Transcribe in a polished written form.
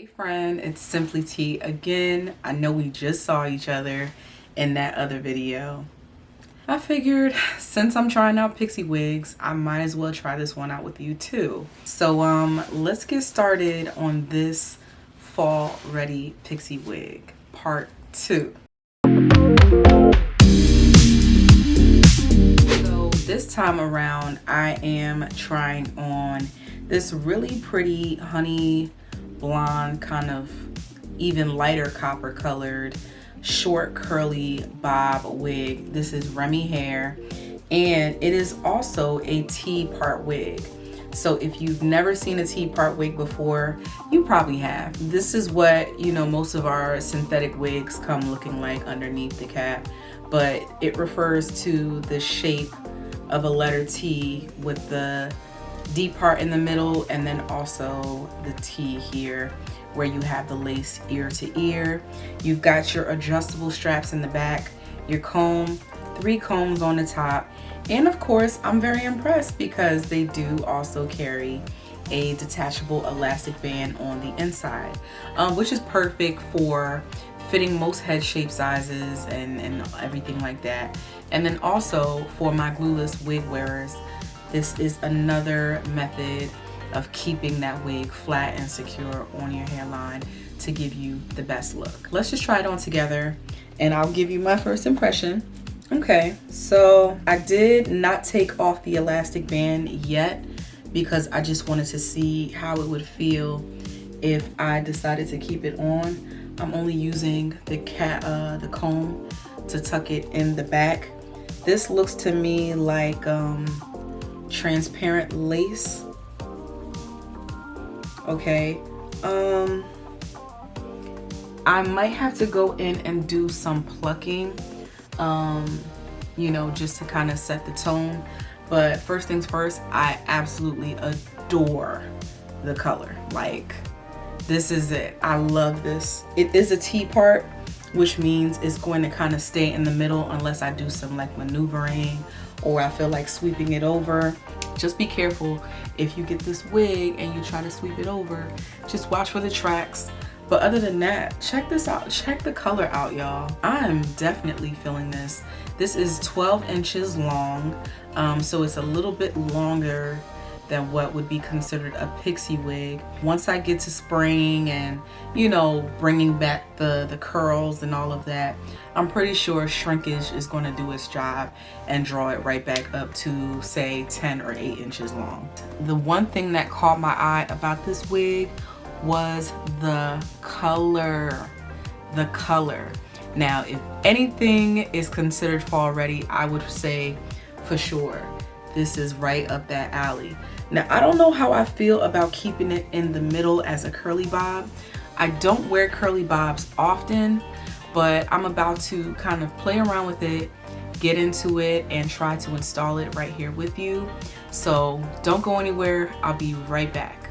Hey friend, it's Simply T again. I know we just saw each other in that other video. I figured since I'm trying out pixie wigs, I might as well try this one out with you too. So let's get started on this fall ready pixie wig part 2. So this time around I am trying on this really pretty honey blonde, kind of even lighter copper colored short curly bob wig. This is Remy hair, and it is also a T-part wig. So if you've never seen a T-part wig before, you probably have. This is what, you know, most of our synthetic wigs come looking like underneath the cap, but it refers to the shape of a letter T with the D part in the middle, and then also the T here where you have the lace ear to ear. You've got your adjustable straps in the back, your comb, 3 combs on the top, and of course I'm very impressed because they do also carry a detachable elastic band on the inside, which is perfect for fitting most head shape sizes and everything like that. And then also for my glueless wig wearers, this is another method of keeping that wig flat and secure on your hairline to give you the best look. Let's just try it on together and I'll give you my first impression. Okay, so I did not take off the elastic band yet because I just wanted to see how it would feel if I decided to keep it on. I'm only using the comb to tuck it in the back. This looks to me like transparent lace. Okay, I might have to go in and do some plucking, you know, just to kind of set the tone. But first things first, I absolutely adore the color. Like, this is it. I love this. It is a T part, which means it's going to kind of stay in the middle unless I do some like maneuvering or I feel like sweeping it over. Just be careful if you get this wig and you try to sweep it over. Just watch for the tracks. But other than that, check this out. Check the color out, y'all. I'm definitely feeling this. This is 12 inches long, so it's a little bit longer than what would be considered a pixie wig. Once I get to spraying and, you know, bringing back the curls and all of that, I'm pretty sure shrinkage is going to do its job and draw it right back up to, say, 10 or 8 inches long. The one thing that caught my eye about this wig was the color. The color. Now, if anything is considered fall ready, I would say for sure this is right up that alley. Now, I don't know how I feel about keeping it in the middle as a curly bob. I don't wear curly bobs often, but I'm about to kind of play around with it, get into it, and try to install it right here with you. So don't go anywhere. I'll be right back.